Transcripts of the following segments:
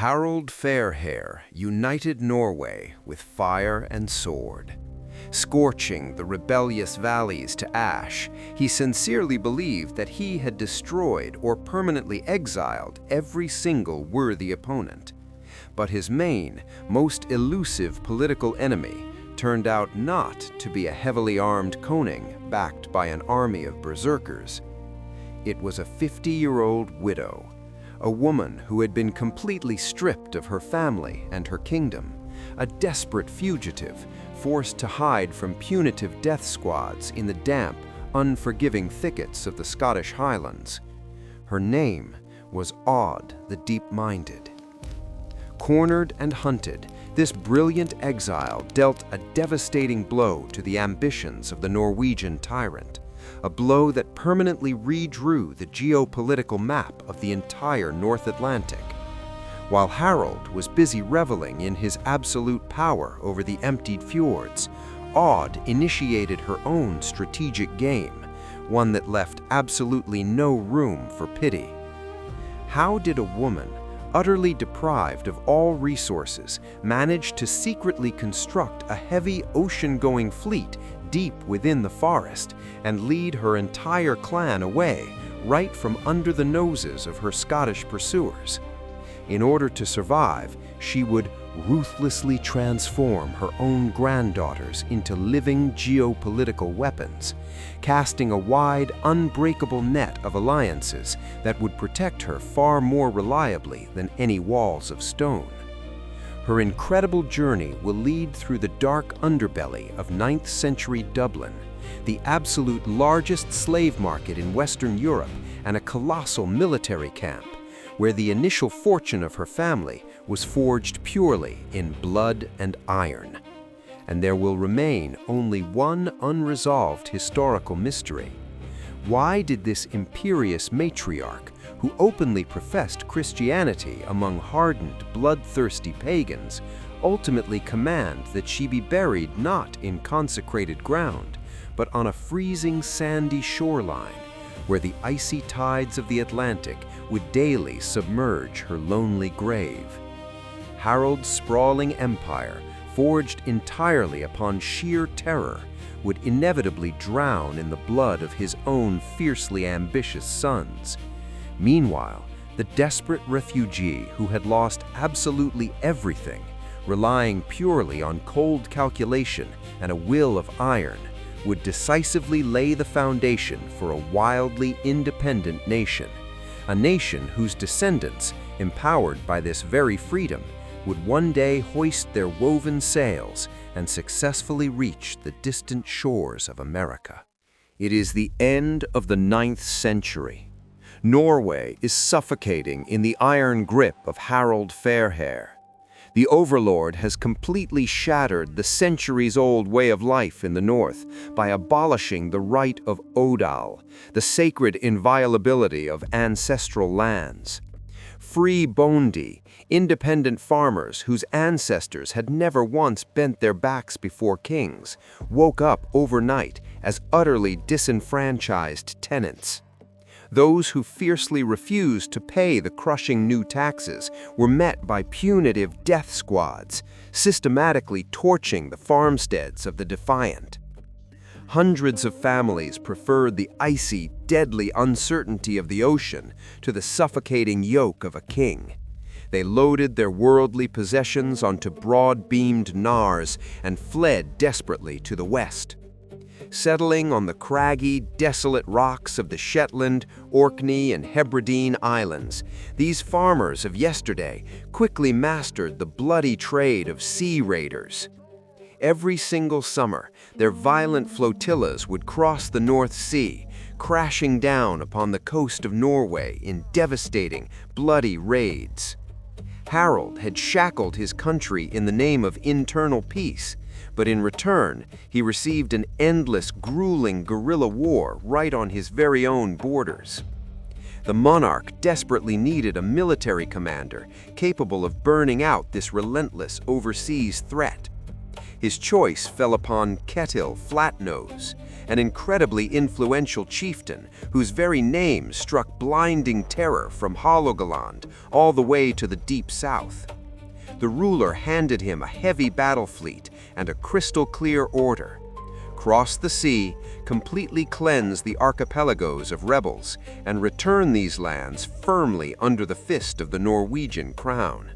Harald Fairhair united Norway with fire and sword. Scorching the rebellious valleys to ash, he sincerely believed that he had destroyed or permanently exiled every single worthy opponent. But his main, most elusive political enemy turned out not to be a heavily armed koning backed by an army of berserkers. It was a 50-year-old widow, a woman who had been completely stripped of her family and her kingdom, a desperate fugitive forced to hide from punitive death squads in the damp, unforgiving thickets of the Scottish Highlands. Her name was Aud the Deep-Minded. Cornered and hunted, this brilliant exile dealt a devastating blow to the ambitions of the Norwegian tyrant, a blow that permanently redrew the geopolitical map of the entire North Atlantic. While Harald was busy reveling in his absolute power over the emptied fjords, Aud initiated her own strategic game, one that left absolutely no room for pity. How did a woman, utterly deprived of all resources, manage to secretly construct a heavy ocean-going fleet deep within the forest and lead her entire clan away right from under the noses of her Scottish pursuers? In order to survive, she would ruthlessly transform her own granddaughters into living geopolitical weapons, casting a wide, unbreakable net of alliances that would protect her far more reliably than any walls of stone. Her incredible journey will lead through the dark underbelly of 9th century Dublin, the absolute largest slave market in Western Europe and a colossal military camp, where the initial fortune of her family was forged purely in blood and iron. And there will remain only one unresolved historical mystery. Why did this imperious matriarch, who openly professed Christianity among hardened, bloodthirsty pagans, ultimately command that she be buried not in consecrated ground, but on a freezing sandy shoreline, where the icy tides of the Atlantic would daily submerge her lonely grave? Harald's sprawling empire, forged entirely upon sheer terror, would inevitably drown in the blood of his own fiercely ambitious sons. Meanwhile, the desperate refugee who had lost absolutely everything, relying purely on cold calculation and a will of iron, would decisively lay the foundation for a wildly independent nation, a nation whose descendants, empowered by this very freedom, would one day hoist their woven sails and successfully reach the distant shores of America. It is the end of the 9th century. Norway is suffocating in the iron grip of Harald Fairhair. The overlord has completely shattered the centuries-old way of life in the north by abolishing the right of odal, the sacred inviolability of ancestral lands. Free bondi, independent farmers whose ancestors had never once bent their backs before kings, woke up overnight as utterly disenfranchised tenants. Those who fiercely refused to pay the crushing new taxes were met by punitive death squads, systematically torching the farmsteads of the defiant. Hundreds of families preferred the icy, deadly uncertainty of the ocean to the suffocating yoke of a king. They loaded their worldly possessions onto broad-beamed knarrs and fled desperately to the west. Settling on the craggy, desolate rocks of the Shetland, Orkney, and Hebridean Islands, these farmers of yesterday quickly mastered the bloody trade of sea raiders. Every single summer, their violent flotillas would cross the North Sea, crashing down upon the coast of Norway in devastating, bloody raids. Harald had shackled his country in the name of internal peace, but in return, he received an endless, grueling guerrilla war right on his very own borders. The monarch desperately needed a military commander capable of burning out this relentless overseas threat. His choice fell upon Ketil Flatnose, an incredibly influential chieftain whose very name struck blinding terror from Hålogaland all the way to the deep south. The ruler handed him a heavy battle fleet and a crystal-clear order: cross the sea, completely cleanse the archipelagos of rebels, and return these lands firmly under the fist of the Norwegian crown.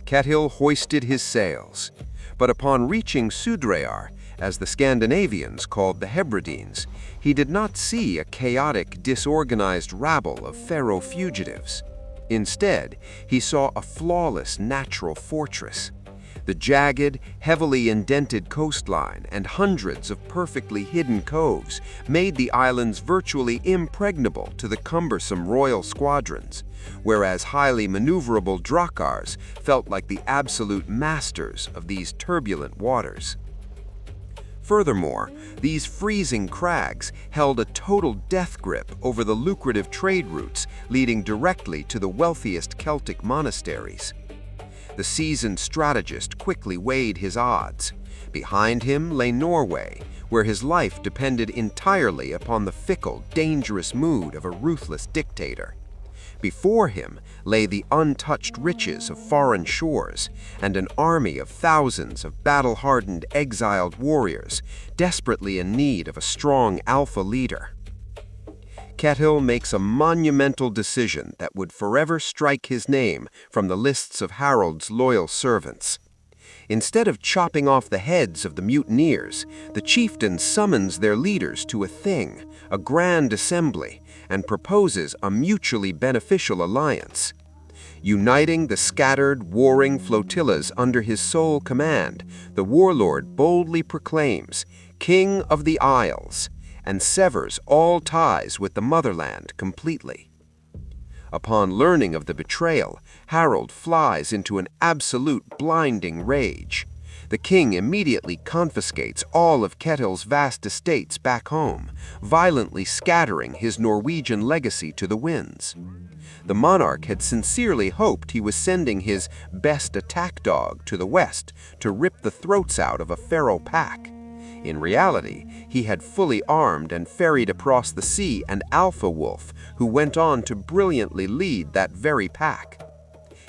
Ketil hoisted his sails, but upon reaching Sudreyar, as the Scandinavians called the Hebrides, he did not see a chaotic, disorganized rabble of pharaoh fugitives. Instead, he saw a flawless natural fortress. The jagged, heavily indented coastline and hundreds of perfectly hidden coves made the islands virtually impregnable to the cumbersome royal squadrons, whereas highly maneuverable drakkars felt like the absolute masters of these turbulent waters. Furthermore, these freezing crags held a total death grip over the lucrative trade routes leading directly to the wealthiest Celtic monasteries. The seasoned strategist quickly weighed his odds. Behind him lay Norway, where his life depended entirely upon the fickle, dangerous mood of a ruthless dictator. Before him lay the untouched riches of foreign shores and an army of thousands of battle-hardened exiled warriors, desperately in need of a strong alpha leader. Ketil makes a monumental decision that would forever strike his name from the lists of Harald's loyal servants. Instead of chopping off the heads of the mutineers, the chieftain summons their leaders to a thing, a grand assembly, and proposes a mutually beneficial alliance. Uniting the scattered, warring flotillas under his sole command, the warlord boldly proclaims, "King of the Isles," and severs all ties with the motherland completely. Upon learning of the betrayal, Harald flies into an absolute blinding rage. The king immediately confiscates all of Ketil's vast estates back home, violently scattering his Norwegian legacy to the winds. The monarch had sincerely hoped he was sending his best attack dog to the west to rip the throats out of a feral pack. In reality, he had fully armed and ferried across the sea an alpha wolf who went on to brilliantly lead that very pack.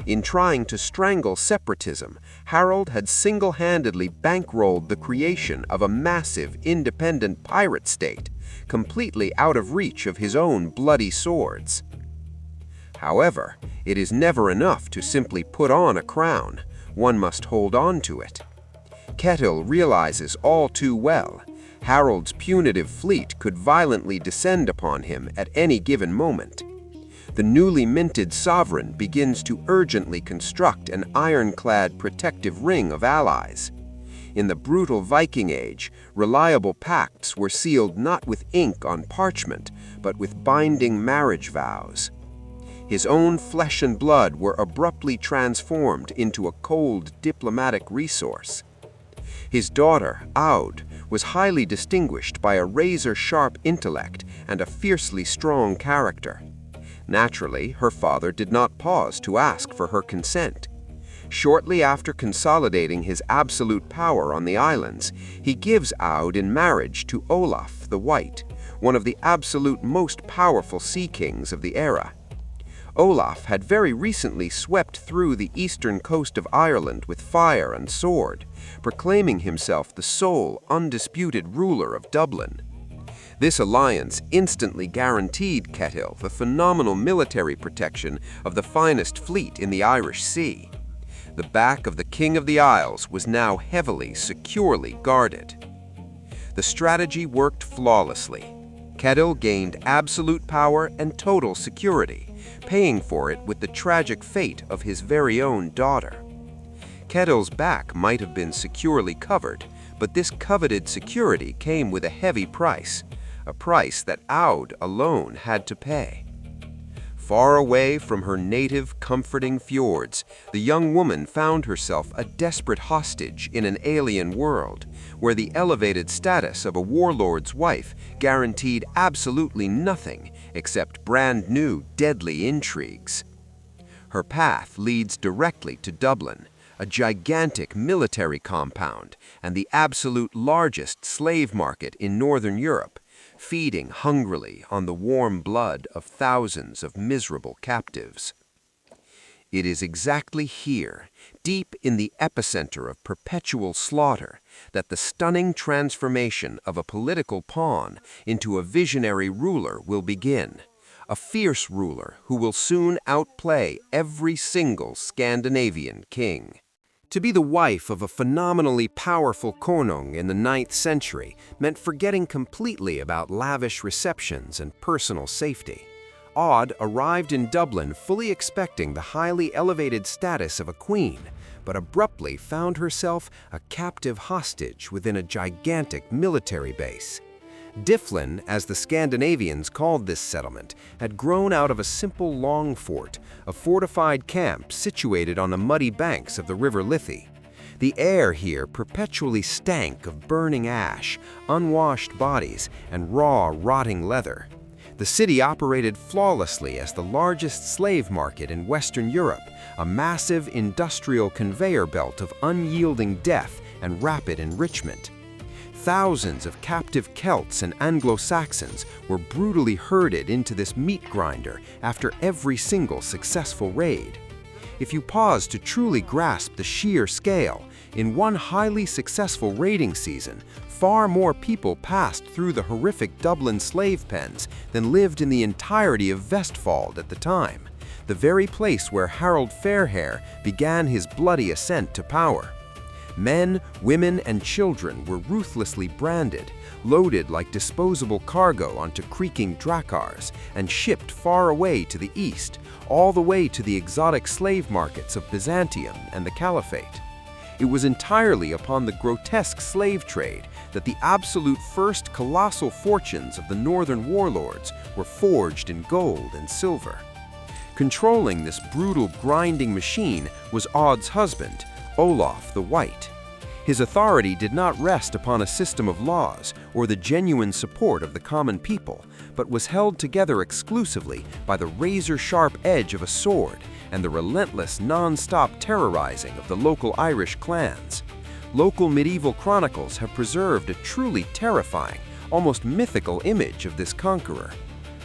In trying to strangle separatism, Harald had single-handedly bankrolled the creation of a massive, independent pirate state, completely out of reach of his own bloody swords. However, it is never enough to simply put on a crown. One must hold on to it. Ketil realizes all too well, Harald's punitive fleet could violently descend upon him at any given moment. The newly minted sovereign begins to urgently construct an ironclad protective ring of allies. In the brutal Viking Age, reliable pacts were sealed not with ink on parchment, but with binding marriage vows. His own flesh and blood were abruptly transformed into a cold diplomatic resource. His daughter, Aud, was highly distinguished by a razor-sharp intellect and a fiercely strong character. Naturally, her father did not pause to ask for her consent. Shortly after consolidating his absolute power on the islands, he gives Aud in marriage to Olaf the White, one of the absolute most powerful sea kings of the era. Olaf had very recently swept through the eastern coast of Ireland with fire and sword, proclaiming himself the sole, undisputed ruler of Dublin. This alliance instantly guaranteed Ketil the phenomenal military protection of the finest fleet in the Irish Sea. The back of the King of the Isles was now heavily, securely guarded. The strategy worked flawlessly. Ketil gained absolute power and total security, paying for it with the tragic fate of his very own daughter. Ketil's back might have been securely covered, but this coveted security came with a heavy price, a price that Aud alone had to pay. Far away from her native, comforting fjords, the young woman found herself a desperate hostage in an alien world, where the elevated status of a warlord's wife guaranteed absolutely nothing except brand-new, deadly intrigues. Her path leads directly to Dublin, a gigantic military compound, and the absolute largest slave market in Northern Europe, feeding hungrily on the warm blood of thousands of miserable captives. It is exactly here, deep in the epicenter of perpetual slaughter, that the stunning transformation of a political pawn into a visionary ruler will begin, a fierce ruler who will soon outplay every single Scandinavian king. To be the wife of a phenomenally powerful konung in the 9th century meant forgetting completely about lavish receptions and personal safety. Aud arrived in Dublin fully expecting the highly elevated status of a queen, but abruptly found herself a captive hostage within a gigantic military base. Dyflin, as the Scandinavians called this settlement, had grown out of a simple long fort, a fortified camp situated on the muddy banks of the River Liffey. The air here perpetually stank of burning ash, unwashed bodies, and raw, rotting leather. The city operated flawlessly as the largest slave market in Western Europe, a massive industrial conveyor belt of unyielding death and rapid enrichment. Thousands of captive Celts and Anglo-Saxons were brutally herded into this meat grinder after every single successful raid. If you pause to truly grasp the sheer scale, in one highly successful raiding season, far more people passed through the horrific Dublin slave pens than lived in the entirety of Vestfold at the time, the very place where Harald Fairhair began his bloody ascent to power. Men, women, and children were ruthlessly branded, loaded like disposable cargo onto creaking dracars, and shipped far away to the east, all the way to the exotic slave markets of Byzantium and the Caliphate. It was entirely upon the grotesque slave trade that the absolute first colossal fortunes of the northern warlords were forged in gold and silver. Controlling this brutal grinding machine was Aud's husband, Olaf the White. His authority did not rest upon a system of laws or the genuine support of the common people, but was held together exclusively by the razor-sharp edge of a sword and the relentless, non-stop terrorizing of the local Irish clans. Local medieval chronicles have preserved a truly terrifying, almost mythical image of this conqueror.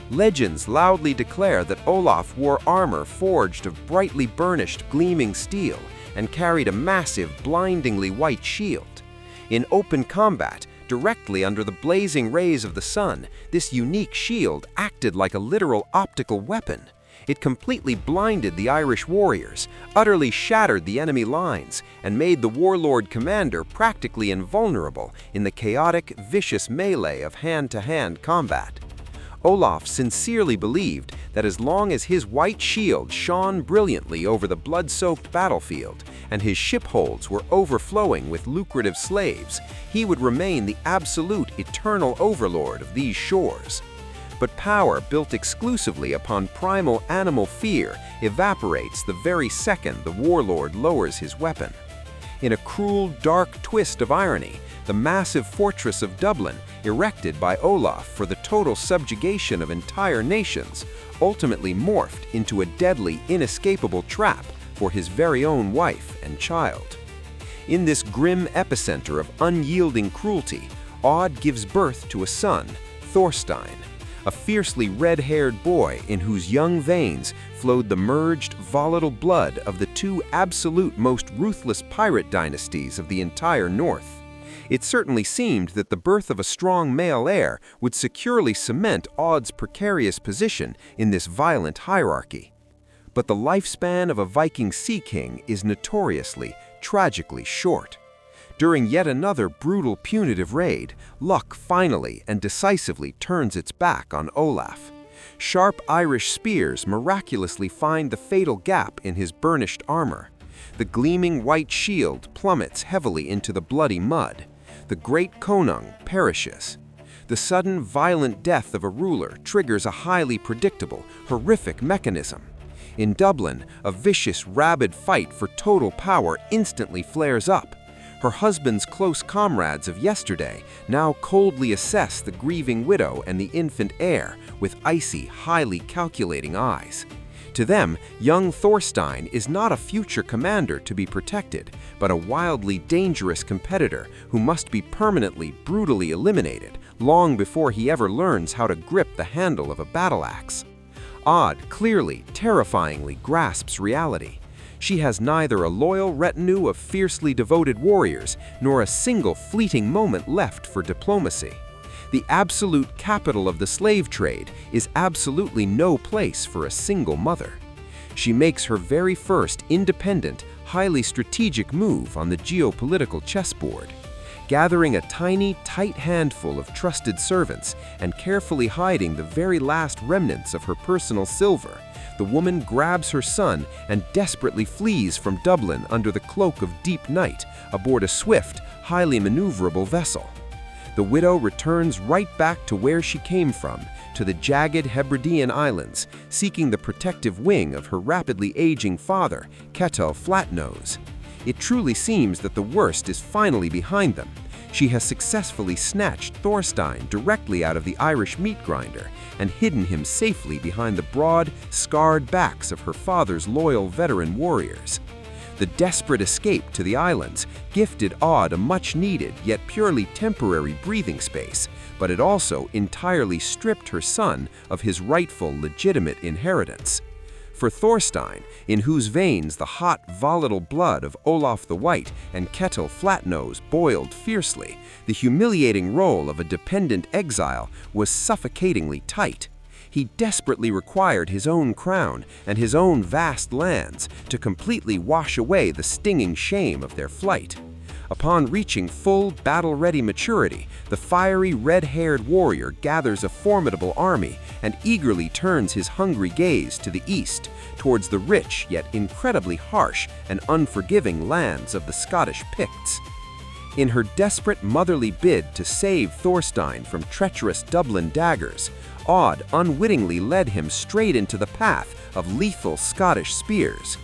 Legends loudly declare that Olaf wore armor forged of brightly burnished, gleaming steel and carried a massive, blindingly white shield. In open combat, directly under the blazing rays of the sun, this unique shield acted like a literal optical weapon. It completely blinded the Irish warriors, utterly shattered the enemy lines, and made the warlord commander practically invulnerable in the chaotic, vicious melee of hand-to-hand combat. Olaf sincerely believed that as long as his white shield shone brilliantly over the blood-soaked battlefield and his shipholds were overflowing with lucrative slaves, he would remain the absolute eternal overlord of these shores. But power built exclusively upon primal animal fear evaporates the very second the warlord lowers his weapon. In a cruel, dark twist of irony, the massive fortress of Dublin, erected by Olaf for the total subjugation of entire nations, ultimately morphed into a deadly, inescapable trap for his very own wife and child. In this grim epicenter of unyielding cruelty, Aud gives birth to a son, Thorstein, a fiercely red-haired boy in whose young veins flowed the merged, volatile blood of the two absolute most ruthless pirate dynasties of the entire North. It certainly seemed that the birth of a strong male heir would securely cement Aud's precarious position in this violent hierarchy. But the lifespan of a Viking sea king is notoriously, tragically short. During yet another brutal punitive raid, luck finally and decisively turns its back on Olaf. Sharp Irish spears miraculously find the fatal gap in his burnished armor. The gleaming white shield plummets heavily into the bloody mud. The great konung perishes. The sudden, violent death of a ruler triggers a highly predictable, horrific mechanism. In Dublin, a vicious, rabid fight for total power instantly flares up. Her husband's close comrades of yesterday now coldly assess the grieving widow and the infant heir with icy, highly calculating eyes. To them, young Thorstein is not a future commander to be protected, but a wildly dangerous competitor who must be permanently, brutally eliminated long before he ever learns how to grip the handle of a battle axe. Aud clearly, terrifyingly grasps reality. She has neither a loyal retinue of fiercely devoted warriors nor a single fleeting moment left for diplomacy. The absolute capital of the slave trade is absolutely no place for a single mother. She makes her very first independent, highly strategic move on the geopolitical chessboard. Gathering a tiny, tight handful of trusted servants and carefully hiding the very last remnants of her personal silver, the woman grabs her son and desperately flees from Dublin under the cloak of deep night aboard a swift, highly maneuverable vessel. The widow returns right back to where she came from, to the jagged Hebridean Islands, seeking the protective wing of her rapidly aging father, Ketil Flatnose. It truly seems that the worst is finally behind them. She has successfully snatched Thorstein directly out of the Irish meat grinder and hidden him safely behind the broad, scarred backs of her father's loyal veteran warriors. The desperate escape to the islands gifted Aud a much-needed yet purely temporary breathing space, but it also entirely stripped her son of his rightful, legitimate inheritance. For Thorstein, in whose veins the hot, volatile blood of Olaf the White and Ketil Flatnose boiled fiercely, the humiliating role of a dependent exile was suffocatingly tight. He desperately required his own crown and his own vast lands to completely wash away the stinging shame of their flight. Upon reaching full, battle-ready maturity, the fiery, red-haired warrior gathers a formidable army and eagerly turns his hungry gaze to the east, towards the rich yet incredibly harsh and unforgiving lands of the Scottish Picts. In her desperate motherly bid to save Thorstein from treacherous Dublin daggers, Aud unwittingly led him straight into the path of lethal Scottish spears.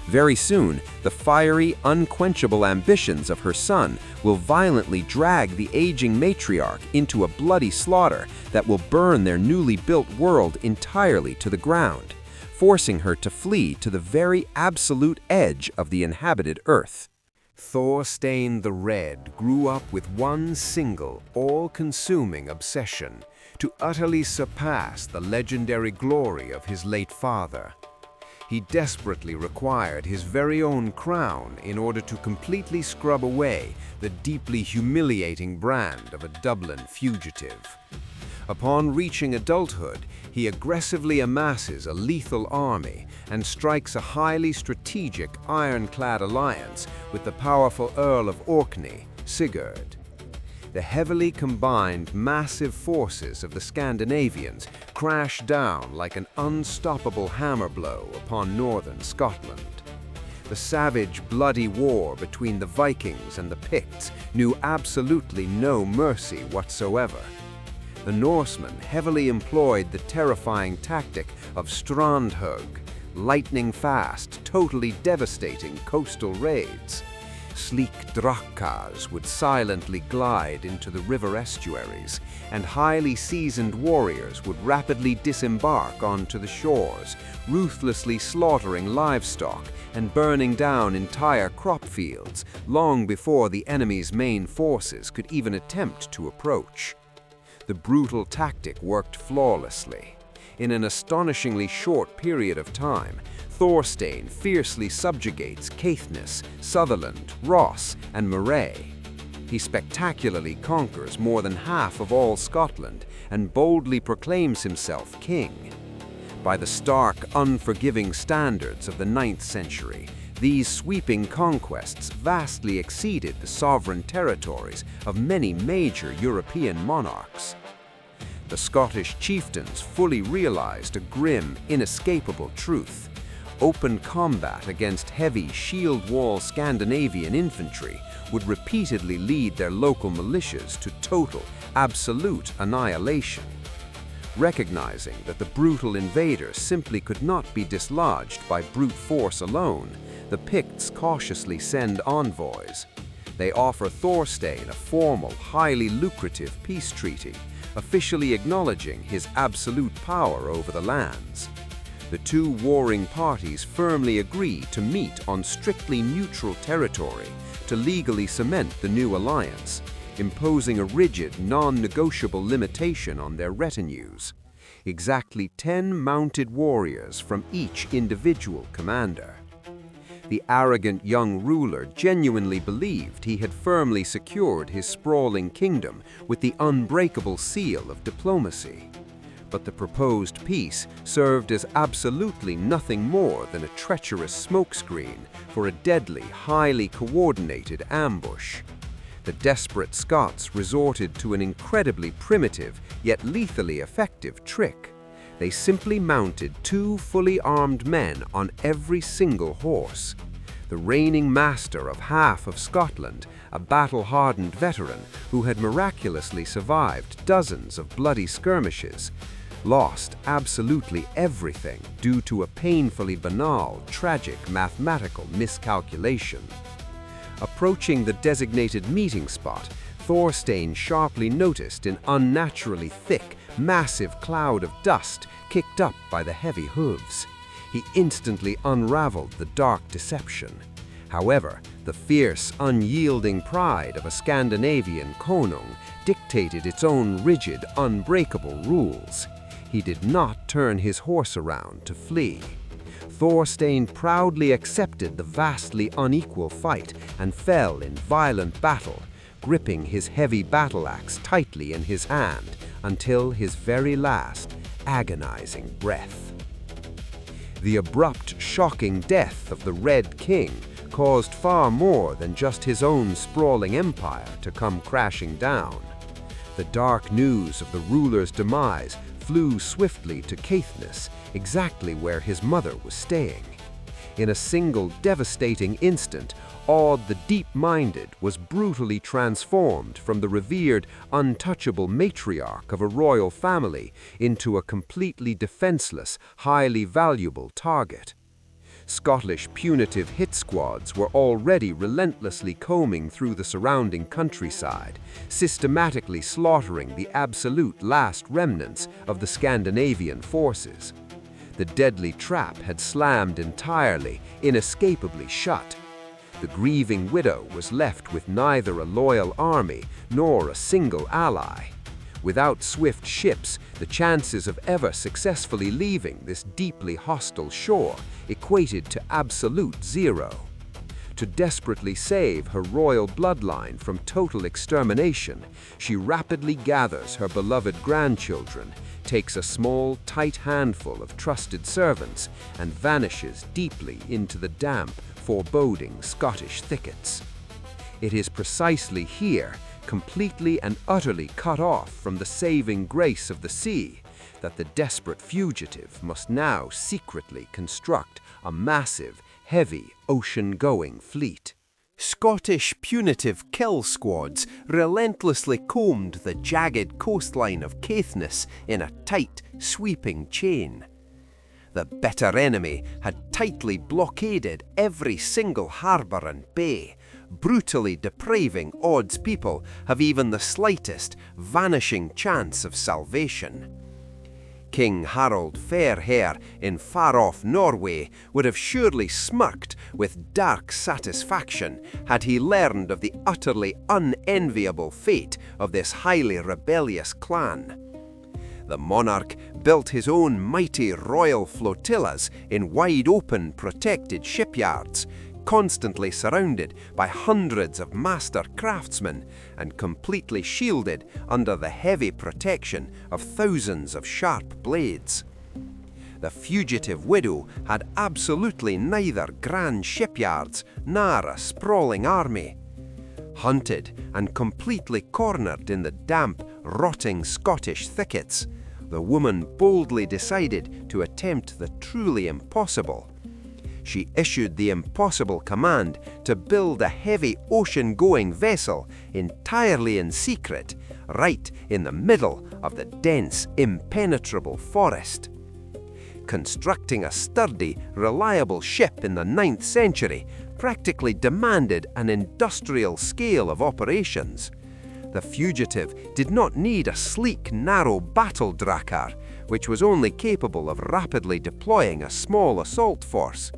Very soon, the fiery, unquenchable ambitions of her son will violently drag the aging matriarch into a bloody slaughter that will burn their newly built world entirely to the ground, forcing her to flee to the very absolute edge of the inhabited earth. Thorstein the Red grew up with one single, all-consuming obsession: to utterly surpass the legendary glory of his late father. He desperately required his very own crown in order to completely scrub away the deeply humiliating brand of a Dublin fugitive. Upon reaching adulthood, he aggressively amasses a lethal army and strikes a highly strategic ironclad alliance with the powerful Earl of Orkney, Sigurd. The heavily combined massive forces of the Scandinavians crash down like an unstoppable hammer blow upon northern Scotland. The savage, bloody war between the Vikings and the Picts knew absolutely no mercy whatsoever. The Norsemen heavily employed the terrifying tactic of strandhugg, lightning-fast, totally devastating coastal raids. Sleek drakkars would silently glide into the river estuaries, and highly seasoned warriors would rapidly disembark onto the shores, ruthlessly slaughtering livestock and burning down entire crop fields long before the enemy's main forces could even attempt to approach. The brutal tactic worked flawlessly. In an astonishingly short period of time, Thorstein fiercely subjugates Caithness, Sutherland, Ross, and Moray. He spectacularly conquers more than half of all Scotland and boldly proclaims himself king. By the stark, unforgiving standards of the 9th century, these sweeping conquests vastly exceeded the sovereign territories of many major European monarchs. The Scottish chieftains fully realized a grim, inescapable truth. Open combat against heavy, shield-wall Scandinavian infantry would repeatedly lead their local militias to total, absolute annihilation. Recognizing that the brutal invader simply could not be dislodged by brute force alone, the Picts cautiously send envoys. They offer Thorstein a formal, highly lucrative peace treaty, officially acknowledging his absolute power over the lands. The two warring parties firmly agree to meet on strictly neutral territory to legally cement the new alliance, imposing a rigid, non-negotiable limitation on their retinues. Exactly 10 mounted warriors from each individual commander. The arrogant young ruler genuinely believed he had firmly secured his sprawling kingdom with the unbreakable seal of diplomacy. But the proposed peace served as absolutely nothing more than a treacherous smokescreen for a deadly, highly coordinated ambush. The desperate Scots resorted to an incredibly primitive yet lethally effective trick. They simply mounted 2 fully armed men on every single horse. The reigning master of half of Scotland, a battle-hardened veteran who had miraculously survived dozens of bloody skirmishes, lost absolutely everything due to a painfully banal, tragic mathematical miscalculation. Approaching the designated meeting spot, Thorstein sharply noticed an unnaturally thick, massive cloud of dust kicked up by the heavy hooves. He instantly unraveled the dark deception. However, the fierce, unyielding pride of a Scandinavian konung dictated its own rigid, unbreakable rules. He did not turn his horse around to flee. Thorstein proudly accepted the vastly unequal fight and fell in violent battle, gripping his heavy battle axe tightly in his hand until his very last, agonizing breath. The abrupt, shocking death of the Red King caused far more than just his own sprawling empire to come crashing down. The dark news of the ruler's demise flew swiftly to Caithness, exactly where his mother was staying. In a single devastating instant, Aud the Deep-Minded was brutally transformed from the revered, untouchable matriarch of a royal family into a completely defenseless, highly valuable target. Scottish punitive hit squads were already relentlessly combing through the surrounding countryside, systematically slaughtering the absolute last remnants of the Scandinavian forces. The deadly trap had slammed entirely, inescapably shut. The grieving widow was left with neither a loyal army nor a single ally. Without swift ships, the chances of ever successfully leaving this deeply hostile shore equated to absolute zero. To desperately save her royal bloodline from total extermination, she rapidly gathers her beloved grandchildren, takes a small, tight handful of trusted servants, and vanishes deeply into the damp, foreboding Scottish thickets. It is precisely here, completely and utterly cut off from the saving grace of the sea, that the desperate fugitive must now secretly construct a massive, heavy, ocean-going fleet. Scottish punitive kill squads relentlessly combed the jagged coastline of Caithness in a tight, sweeping chain. The bitter enemy had tightly blockaded every single harbour and bay, brutally depriving Aud's people of even the slightest, vanishing chance of salvation. King Harald Fairhair in far-off Norway would have surely smirked with dark satisfaction had he learned of the utterly unenviable fate of this highly rebellious clan. The monarch built his own mighty royal flotillas in wide-open, protected shipyards, constantly surrounded by hundreds of master craftsmen and completely shielded under the heavy protection of thousands of sharp blades. The fugitive widow had absolutely neither grand shipyards nor a sprawling army. Hunted and completely cornered in the damp, rotting Scottish thickets, the woman boldly decided to attempt the truly impossible. She issued the impossible command to build a heavy ocean-going vessel entirely in secret, right in the middle of the dense, impenetrable forest. Constructing a sturdy, reliable ship in the 9th century practically demanded an industrial scale of operations. The fugitive did not need a sleek, narrow battle drakkar, which was only capable of rapidly deploying a small assault force.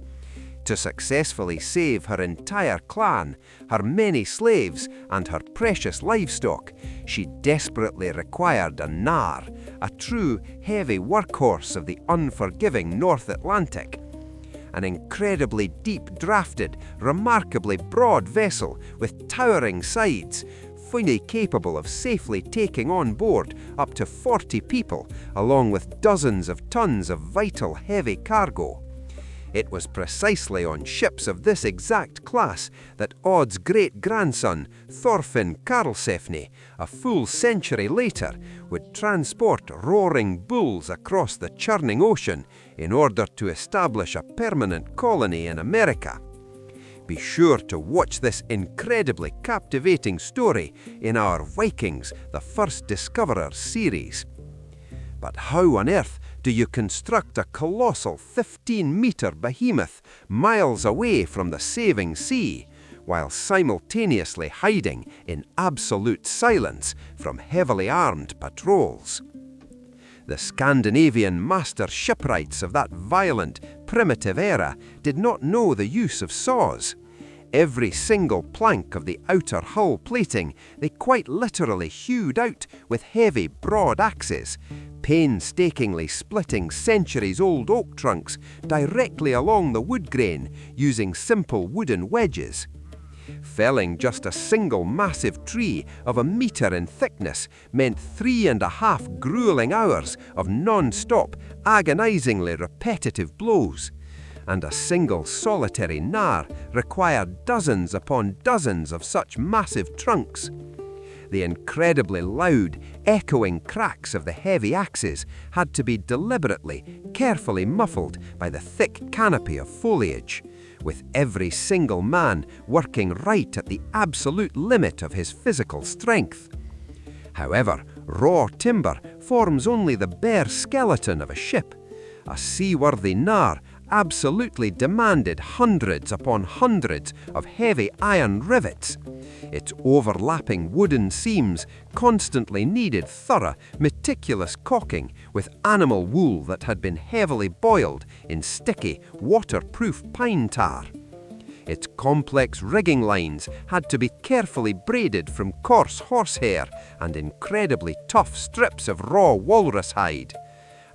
To successfully save her entire clan, her many slaves, and her precious livestock, she desperately required a knarr, a true heavy workhorse of the unforgiving North Atlantic. An incredibly deep-drafted, remarkably broad vessel with towering sides, fully capable of safely taking on board up to 40 people, along with dozens of tons of vital heavy cargo. It was precisely on ships of this exact class that Aud's great-grandson, Thorfinn Karlsefni, a full century later, would transport roaring bulls across the churning ocean in order to establish a permanent colony in America. Be sure to watch this incredibly captivating story in our Vikings, the First Discoverers series. But how on earth do you construct a colossal 15-meter behemoth miles away from the saving sea, while simultaneously hiding in absolute silence from heavily armed patrols? The Scandinavian master shipwrights of that violent, primitive era did not know the use of saws. Every single plank of the outer hull plating they quite literally hewed out with heavy, broad axes, painstakingly splitting centuries-old oak trunks directly along the wood grain using simple wooden wedges. Felling just a single massive tree of a metre in thickness meant 3.5 grueling hours of non-stop, agonizingly repetitive blows. And a single solitary knarr required dozens upon dozens of such massive trunks. The incredibly loud, echoing cracks of the heavy axes had to be deliberately, carefully muffled by the thick canopy of foliage, with every single man working right at the absolute limit of his physical strength. However, raw timber forms only the bare skeleton of a ship. A seaworthy knarr absolutely demanded hundreds upon hundreds of heavy iron rivets. Its overlapping wooden seams constantly needed thorough, meticulous caulking with animal wool that had been heavily boiled in sticky, waterproof pine tar. Its complex rigging lines had to be carefully braided from coarse horsehair and incredibly tough strips of raw walrus hide.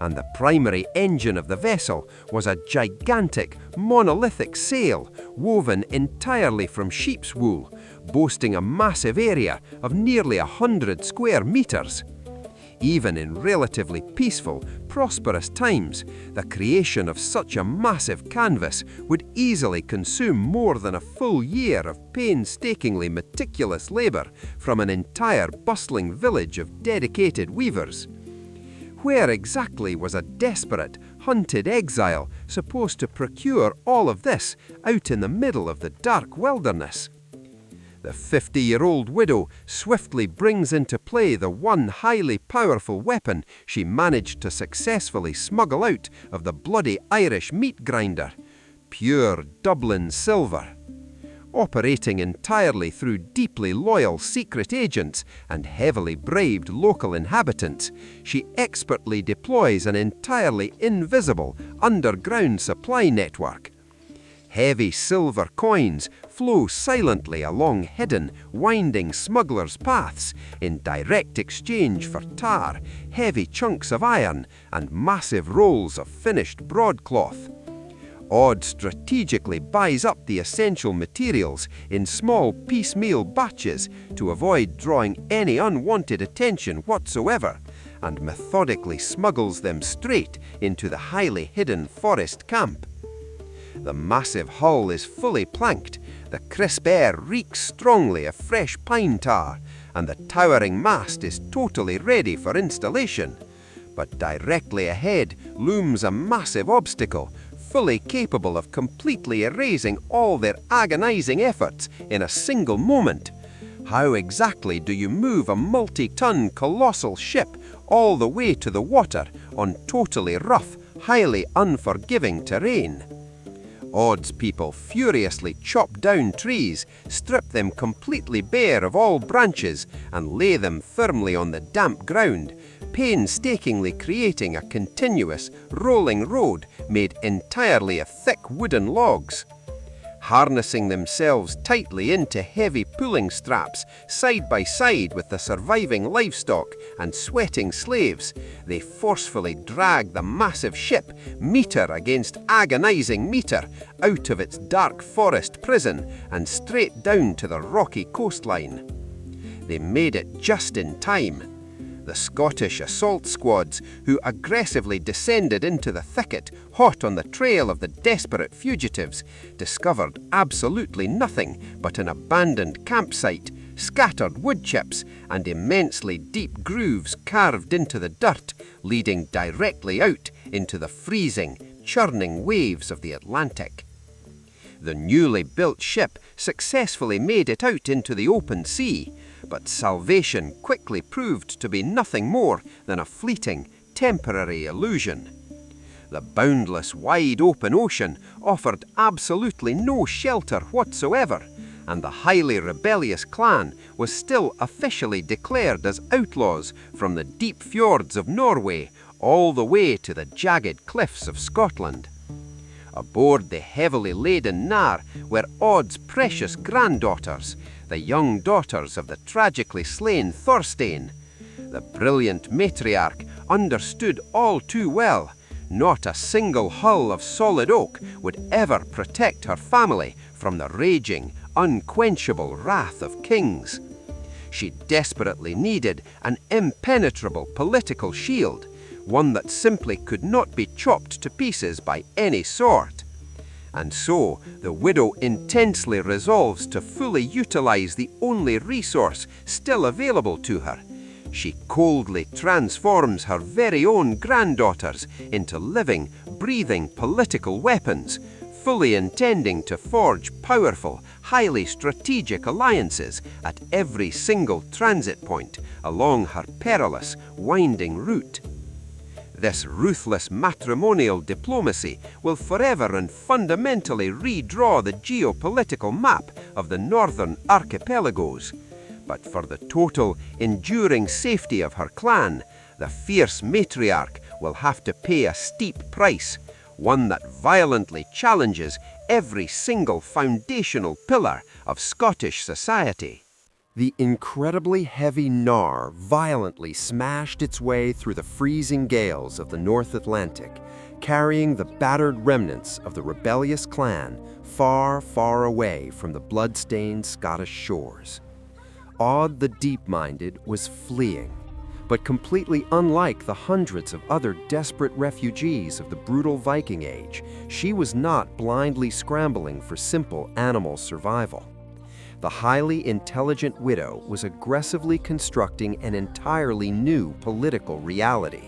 And the primary engine of the vessel was a gigantic, monolithic sail woven entirely from sheep's wool, boasting a massive area of nearly 100 square meters. Even in relatively peaceful, prosperous times, the creation of such a massive canvas would easily consume more than a full year of painstakingly meticulous labor from an entire bustling village of dedicated weavers. Where exactly was a desperate, hunted exile supposed to procure all of this out in the middle of the dark wilderness? The 50-year-old widow swiftly brings into play the one highly powerful weapon she managed to successfully smuggle out of the bloody Irish meat grinder: pure Dublin silver. Operating entirely through deeply loyal secret agents and heavily braved local inhabitants, she expertly deploys an entirely invisible underground supply network. Heavy silver coins flow silently along hidden, winding smugglers' paths in direct exchange for tar, heavy chunks of iron, and massive rolls of finished broadcloth. Aud strategically buys up the essential materials in small piecemeal batches to avoid drawing any unwanted attention whatsoever, and methodically smuggles them straight into the highly hidden forest camp. The massive hull is fully planked, the crisp air reeks strongly of fresh pine tar, and the towering mast is totally ready for installation. But directly ahead looms a massive obstacle, fully capable of completely erasing all their agonizing efforts in a single moment. How exactly do you move a multi-ton colossal ship all the way to the water on totally rough, highly unforgiving terrain? Aud's people furiously chop down trees, strip them completely bare of all branches, and lay them firmly on the damp ground, painstakingly creating a continuous, rolling road made entirely of thick wooden logs. Harnessing themselves tightly into heavy pulling straps, side by side with the surviving livestock and sweating slaves, they forcefully drag the massive ship, metre against agonizing metre, out of its dark forest prison and straight down to the rocky coastline. They made it just in time. The Scottish assault squads, who aggressively descended into the thicket, hot on the trail of the desperate fugitives, discovered absolutely nothing but an abandoned campsite, scattered wood chips, and immensely deep grooves carved into the dirt, leading directly out into the freezing, churning waves of the Atlantic. The newly built ship successfully made it out into the open sea, but salvation quickly proved to be nothing more than a fleeting, temporary illusion. The boundless, wide open ocean offered absolutely no shelter whatsoever, and the highly rebellious clan was still officially declared as outlaws from the deep fjords of Norway all the way to the jagged cliffs of Scotland. Aboard the heavily laden knarr were Aud's precious granddaughters, the young daughters of the tragically slain Thorstein. The brilliant matriarch understood all too well, not a single hull of solid oak would ever protect her family from the raging, unquenchable wrath of kings. She desperately needed an impenetrable political shield, one that simply could not be chopped to pieces by any sort. And so the widow intensely resolves to fully utilize the only resource still available to her. She coldly transforms her very own granddaughters into living, breathing political weapons, fully intending to forge powerful, highly strategic alliances at every single transit point along her perilous, winding route. This ruthless matrimonial diplomacy will forever and fundamentally redraw the geopolitical map of the northern archipelagos. But for the total, enduring safety of her clan, the fierce matriarch will have to pay a steep price, one that violently challenges every single foundational pillar of Scottish society. The incredibly heavy knarr violently smashed its way through the freezing gales of the North Atlantic, carrying the battered remnants of the rebellious clan far, far away from the blood-stained Scottish shores. Aud the Deep-Minded was fleeing, but completely unlike the hundreds of other desperate refugees of the brutal Viking Age, she was not blindly scrambling for simple animal survival. The highly intelligent widow was aggressively constructing an entirely new political reality.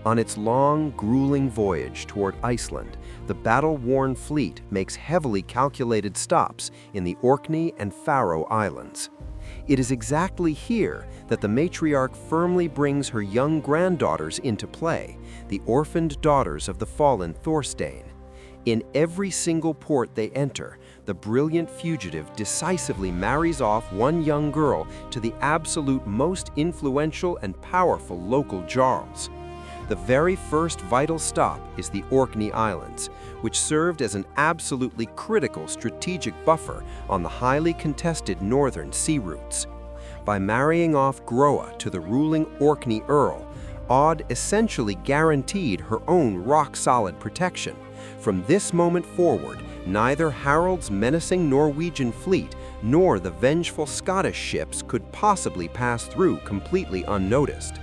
On its long, grueling voyage toward Iceland, the battle-worn fleet makes heavily calculated stops in the Orkney and Faroe Islands. It is exactly here that the matriarch firmly brings her young granddaughters into play, the orphaned daughters of the fallen Thorstein. In every single port they enter, the brilliant fugitive decisively marries off one young girl to the absolute most influential and powerful local jarls. The very first vital stop is the Orkney Islands, which served as an absolutely critical strategic buffer on the highly contested northern sea routes. By marrying off Groa to the ruling Orkney Earl, Aud essentially guaranteed her own rock-solid protection. From this moment forward, neither Harald's menacing Norwegian fleet nor the vengeful Scottish ships could possibly pass through completely unnoticed.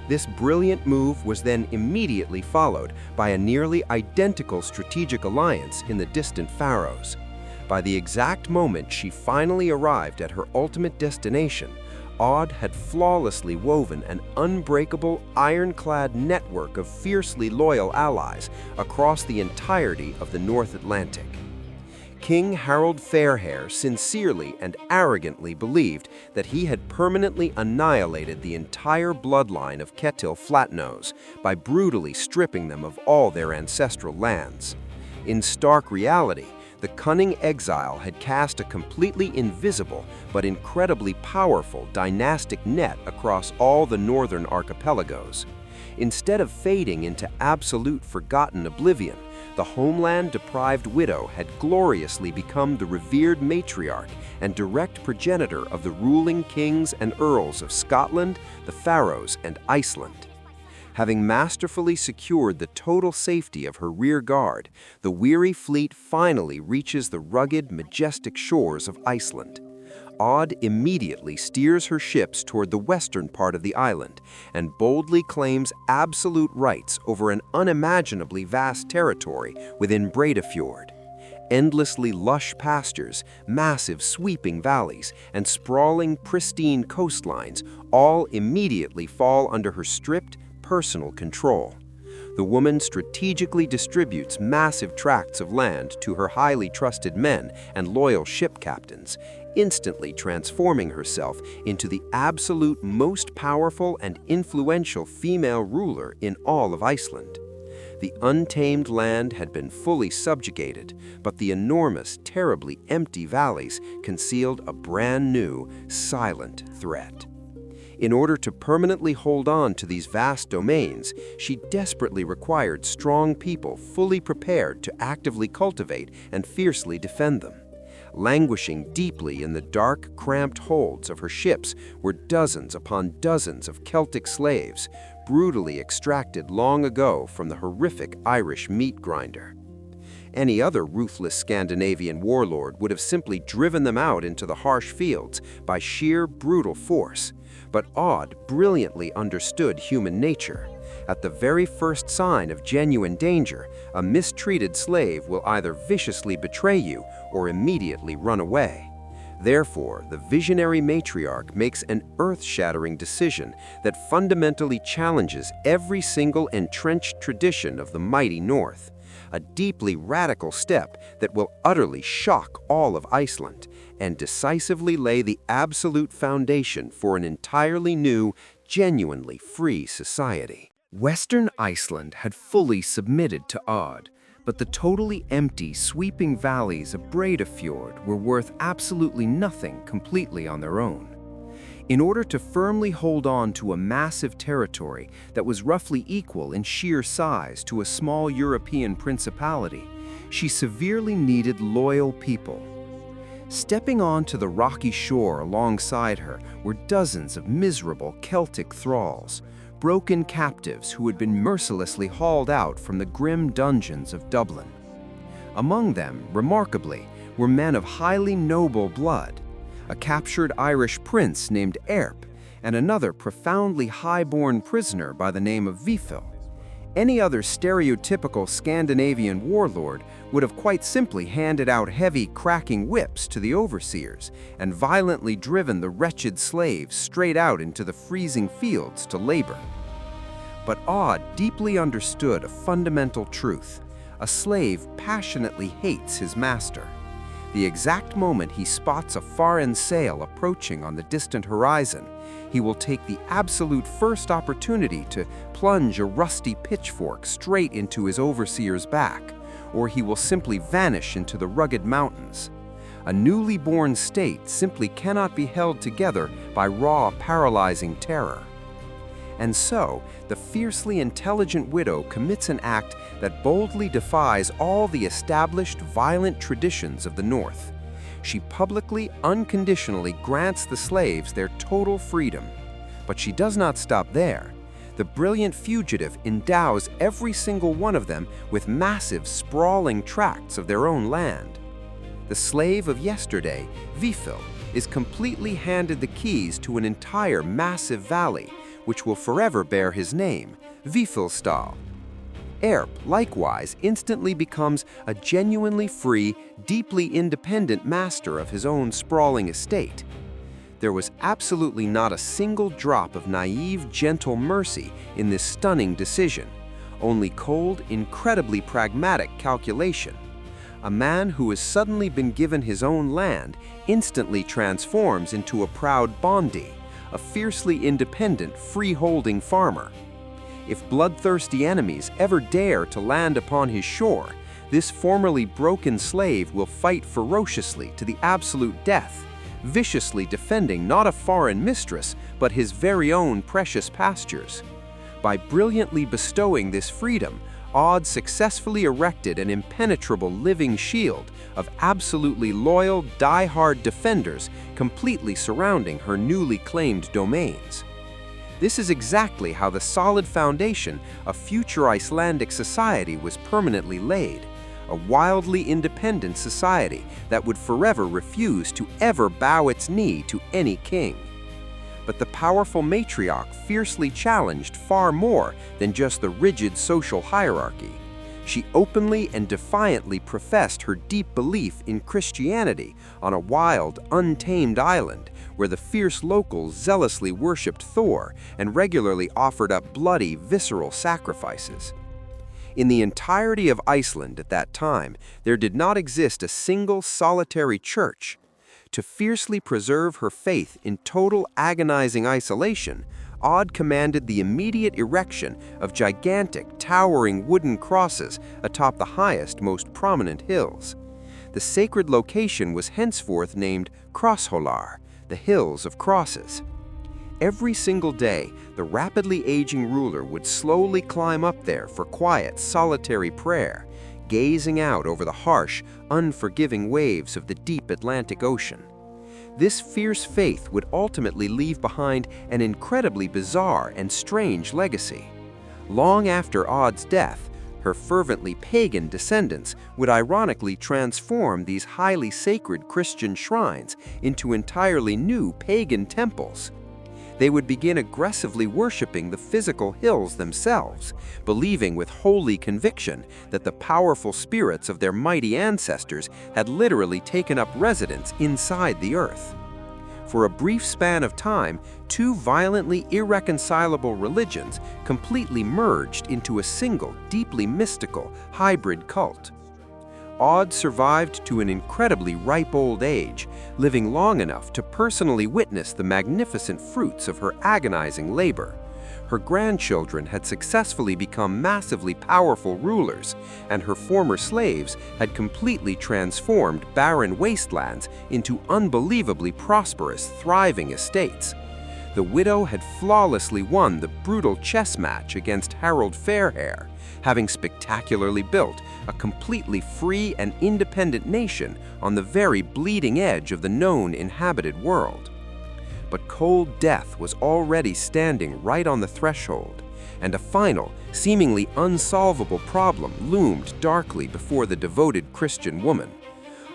This brilliant move was then immediately followed by a nearly identical strategic alliance in the distant Faroes. By the exact moment she finally arrived at her ultimate destination, Aud had flawlessly woven an unbreakable, ironclad network of fiercely loyal allies across the entirety of the North Atlantic. King Harald Fairhair sincerely and arrogantly believed that he had permanently annihilated the entire bloodline of Ketil Flatnose by brutally stripping them of all their ancestral lands. In stark reality, the cunning exile had cast a completely invisible but incredibly powerful dynastic net across all the northern archipelagos. Instead of fading into absolute forgotten oblivion, the homeland-deprived widow had gloriously become the revered matriarch and direct progenitor of the ruling kings and earls of Scotland, the Faroes, and Iceland. Having masterfully secured the total safety of her rear guard, the weary fleet finally reaches the rugged, majestic shores of Iceland. Aud immediately steers her ships toward the western part of the island and boldly claims absolute rights over an unimaginably vast territory within Fjord. Endlessly lush pastures, massive sweeping valleys, and sprawling, pristine coastlines all immediately fall under her strict, personal control. The woman strategically distributes massive tracts of land to her highly trusted men and loyal ship captains, instantly transforming herself into the absolute most powerful and influential female ruler in all of Iceland. The untamed land had been fully subjugated, but the enormous, terribly empty valleys concealed a brand new, silent threat. In order to permanently hold on to these vast domains, she desperately required strong people fully prepared to actively cultivate and fiercely defend them. Languishing deeply in the dark, cramped holds of her ships were dozens upon dozens of Celtic slaves, brutally extracted long ago from the horrific Irish meat grinder. Any other ruthless Scandinavian warlord would have simply driven them out into the harsh fields by sheer brutal force. But Aud brilliantly understood human nature. At the very first sign of genuine danger, a mistreated slave will either viciously betray you or immediately run away. Therefore, the visionary matriarch makes an earth-shattering decision that fundamentally challenges every single entrenched tradition of the mighty North. A deeply radical step that will utterly shock all of Iceland and decisively lay the absolute foundation for an entirely new, genuinely free society. Western Iceland had fully submitted to Aud, but the totally empty, sweeping valleys of Fjord were worth absolutely nothing completely on their own. In order to firmly hold on to a massive territory that was roughly equal in sheer size to a small European principality, she severely needed loyal people. Stepping onto the rocky shore alongside her were dozens of miserable Celtic thralls, broken captives who had been mercilessly hauled out from the grim dungeons of Dublin. Among them, remarkably, were men of highly noble blood, a captured Irish prince named Earp, and another profoundly high-born prisoner by the name of Vífil. Any other stereotypical Scandinavian warlord would have quite simply handed out heavy, cracking whips to the overseers and violently driven the wretched slaves straight out into the freezing fields to labor. But Aud deeply understood a fundamental truth. A slave passionately hates his master. The exact moment he spots a foreign sail approaching on the distant horizon, he will take the absolute first opportunity to plunge a rusty pitchfork straight into his overseer's back, or he will simply vanish into the rugged mountains. A newly born state simply cannot be held together by raw, paralyzing terror. And so, the fiercely intelligent widow commits an act that boldly defies all the established violent traditions of the North. She publicly, unconditionally grants the slaves their total freedom. But she does not stop there. The brilliant fugitive endows every single one of them with massive, sprawling tracts of their own land. The slave of yesterday, Vífil, is completely handed the keys to an entire massive valley, which will forever bear his name, Vífilsdal. Earp, likewise, instantly becomes a genuinely free, deeply independent master of his own sprawling estate. There was absolutely not a single drop of naive, gentle mercy in this stunning decision, only cold, incredibly pragmatic calculation. A man who has suddenly been given his own land instantly transforms into a proud bondi, a fiercely independent, free-holding farmer. If bloodthirsty enemies ever dare to land upon his shore, This formerly broken slave will fight ferociously to the absolute death, viciously defending not a foreign mistress, but his very own precious pastures. By brilliantly bestowing this freedom, Aud successfully erected an impenetrable living shield of absolutely loyal, die-hard defenders completely surrounding her newly claimed domains. This is exactly how the solid foundation of future Icelandic society was permanently laid, a wildly independent society that would forever refuse to ever bow its knee to any king. But the powerful matriarch fiercely challenged far more than just the rigid social hierarchy. She openly and defiantly professed her deep belief in Christianity on a wild, untamed island where the fierce locals zealously worshipped Thor and regularly offered up bloody, visceral sacrifices. In the entirety of Iceland at that time, there did not exist a single solitary church. To fiercely preserve her faith in total agonizing isolation, Aud commanded the immediate erection of gigantic, towering wooden crosses atop the highest, most prominent hills. The sacred location was henceforth named Krosshólar, the Hills of Crosses. Every single day, the rapidly aging ruler would slowly climb up there for quiet, solitary prayer, gazing out over the harsh, unforgiving waves of the deep Atlantic Ocean. This fierce faith would ultimately leave behind an incredibly bizarre and strange legacy. Long after Aud's death, her fervently pagan descendants would ironically transform these highly sacred Christian shrines into entirely new pagan temples. They would begin aggressively worshiping the physical hills themselves, believing with holy conviction that the powerful spirits of their mighty ancestors had literally taken up residence inside the earth. For a brief span of time, two violently irreconcilable religions completely merged into a single, deeply mystical, hybrid cult. Aud survived to an incredibly ripe old age, living long enough to personally witness the magnificent fruits of her agonizing labor. Her grandchildren had successfully become massively powerful rulers, and her former slaves had completely transformed barren wastelands into unbelievably prosperous, thriving estates. The widow had flawlessly won the brutal chess match against Harald Fairhair, having spectacularly built a completely free and independent nation on the very bleeding edge of the known inhabited world. But cold death was already standing right on the threshold, and a final, seemingly unsolvable problem loomed darkly before the devoted Christian woman.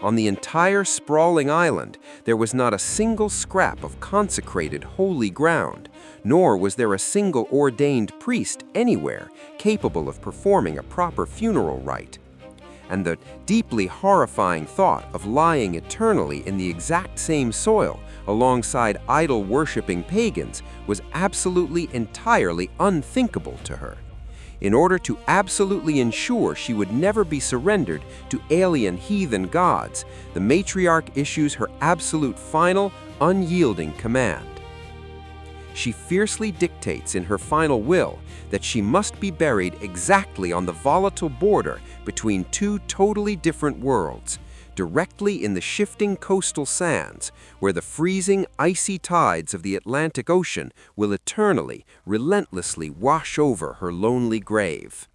On the entire sprawling island, there was not a single scrap of consecrated holy ground, nor was there a single ordained priest anywhere capable of performing a proper funeral rite. And the deeply horrifying thought of lying eternally in the exact same soil alongside idol-worshipping pagans was absolutely, entirely unthinkable to her. In order to absolutely ensure she would never be surrendered to alien heathen gods, the matriarch issues her absolute final, unyielding command. She fiercely dictates in her final will that she must be buried exactly on the volatile border between two totally different worlds, directly in the shifting coastal sands, where the freezing, icy tides of the Atlantic Ocean will eternally, relentlessly wash over her lonely grave.